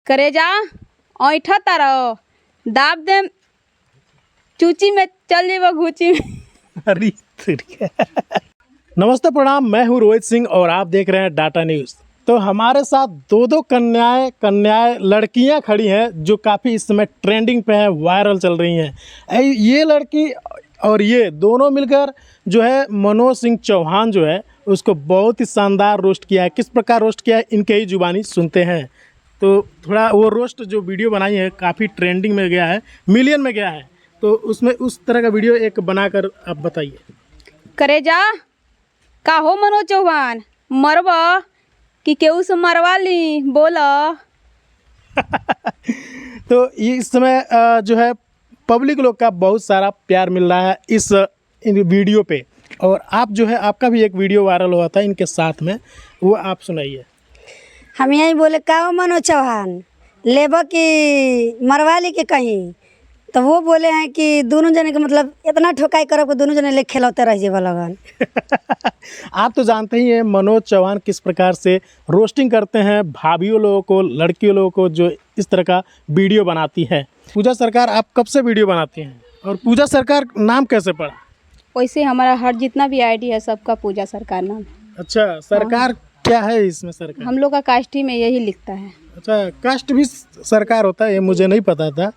करे जा ऐठा तारा दाब दे चूची में चल जेब घूची में। अरे नमस्ते प्रणाम, मैं हूँ रोहित सिंह और आप देख रहे हैं डाटा न्यूज़। तो हमारे साथ दो कन्याएं लड़कियां खड़ी हैं जो काफ़ी इस समय ट्रेंडिंग पे हैं, वायरल चल रही हैं। ये लड़की और ये दोनों मिलकर जो है मनोज सिंह चौहान जो है उसको बहुत ही शानदार रोस्ट किया है। किस प्रकार रोस्ट किया है इनके ही जुबानी सुनते हैं। तो थोड़ा वो रोस्ट जो वीडियो बनाई है काफ़ी ट्रेंडिंग में गया है, मिलियन में गया है। तो उसमें उस तरह का वीडियो एक बनाकर आप बताइए। करे जा का हो मनोज चौहान मरवा कि केहू से मरवा ली बोला। तो इस समय जो है पब्लिक लोग का बहुत सारा प्यार मिल रहा है इस वीडियो पे। और आप जो है आपका भी एक वीडियो वायरल हुआ था इनके साथ में, वो आप सुनाइए। हम यही बोले का हो मनोज चौहान लेबो कि मरवा ली के कहीं, तो वो बोले हैं कि दोनों जने के मतलब इतना ठोकाई करब कि दोनों जने ले खेलौते रह जेबा लगन। आप तो जानते ही हैं मनोज चौहान किस प्रकार से रोस्टिंग करते हैं भाभियों लोगों को, लड़कियों लोगों को जो इस तरह का वीडियो बनाती है। पूजा सरकार आप कब से वीडियो बनाती हैं और पूजा सरकार नाम कैसे पड़ा? वैसे हमारा हर जितना भी आईडी है सबका पूजा सरकार नाम। अच्छा, सरकार क्या है इसमें? सरकार हम लोग का कास्ट ही में यही लिखता है। अच्छा, कास्ट भी सरकार होता है, ये मुझे नहीं पता था।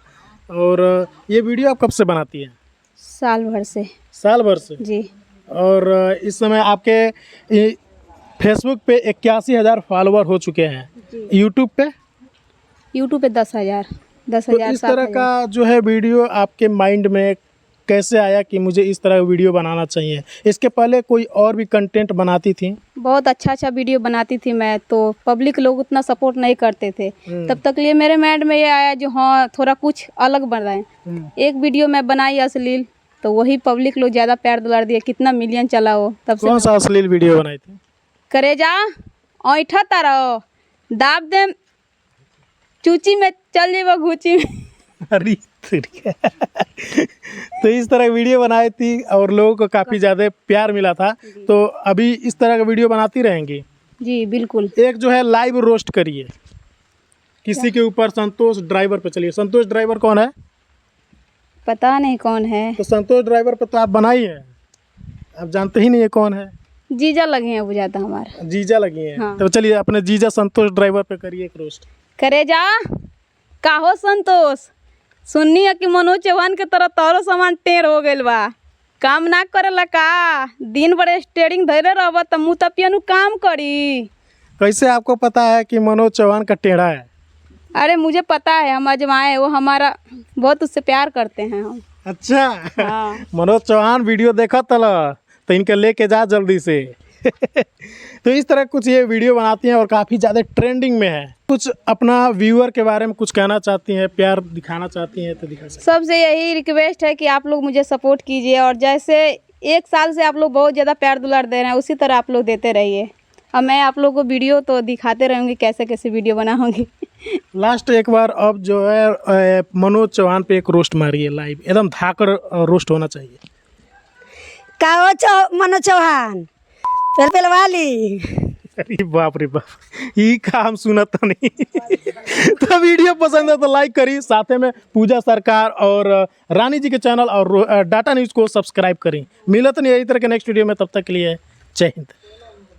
और ये वीडियो आप कब से बनाती हैं? साल भर से। साल भर से जी। और इस समय आपके फेसबुक पे 81,000 फॉलोवर हो चुके हैं। यूट्यूब पे 10,000 तो इस तरह का जो है वीडियो आपके माइंड में कैसे आया कि मुझे इस तरह का वीडियो बनाना चाहिए? इसके पहले कोई और भी कंटेंट बनाती थी? बहुत अच्छा वीडियो बनाती थी मैं, तो पब्लिक लोग उतना सपोर्ट नहीं करते थे। तब तक लिए मेरे माइंड में ये आया जो हाँ थोड़ा कुछ अलग बनाएं। एक वीडियो मैं बनाई अश्लील, तो वही पब्लिक लोग ज़्यादा प्यार दुलार दिए, कितना मिलियन चला हो। तब से कौन सा अश्लील वीडियो बनाई थी? करे जा ऐठा तारा दाब दे चूची में चल जेब घूची में। अरे तो इस तरह की वीडियो बनाई थी और लोगों को काफ़ी ज़्यादा प्यार मिला था। तो अभी इस तरह का वीडियो बनाती रहेंगी? जी बिल्कुल। एक जो है लाइव रोस्ट करिए किसी के ऊपर, संतोष ड्राइवर पे चलिए। संतोष ड्राइवर कौन है? पता नहीं कौन है। तो संतोष ड्राइवर पे तो आप बनाई है, आप जानते ही नहीं है कौन है। जीजा लगे हैं वो ज़्यादा हमारा। जीजा लगी है। हाँ। तो चलिए अपने जीजा संतोष ड्राइवर पे करिए एक रोस्ट। करे जा का हो संतोष सुननी है कि मनोज चौहान के तरह तोरो सामान टेढ़ हो गइल बा, काम ना करेला का? दिन भर स्टेयरिंग धैले रहब त मुँह तपियनु काम करी। कैसे आपको पता है कि मनोज चौहान का टेढ़ा है? अरे मुझे पता है, हम अजमाए, वो हमारा बहुत उससे प्यार करते हैं हम। अच्छा। हाँ। मनोज चौहान वीडियो देखा तला तो इनके लेके जा जल्दी से। तो इस तरह कुछ ये वीडियो बनाती हैं और काफ़ी ज़्यादा ट्रेंडिंग में है। कुछ अपना व्यूअर के बारे में कुछ कहना चाहती हैं, प्यार दिखाना चाहती हैं तो दिखा सकते। सबसे यही रिक्वेस्ट है कि आप लोग मुझे सपोर्ट कीजिए, और जैसे 1 साल से आप लोग बहुत ज़्यादा प्यार दुलार दे रहे हैं उसी तरह आप लोग देते रहिए। और मैं आप लोगों को वीडियो तो दिखाते रहूँगी कैसे कैसे वीडियो बनाऊँगी। लास्ट एक बार अब जो है मनोज चौहान पे एक रोस्ट मारिए लाइव, एकदम धाकड़ रोस्ट होना चाहिए। का हो मनोज चौहान पहले वाली। अरे बाप रे बाप, ये काम सुना तो नहीं। तो वीडियो पसंद है तो लाइक करिए, साथ में पूजा सरकार और रानी जी के चैनल और डाटा न्यूज़ को सब्सक्राइब करें। मिलत नहीं इस तरह के नेक्स्ट वीडियो में, तब तक के लिए जय हिंद।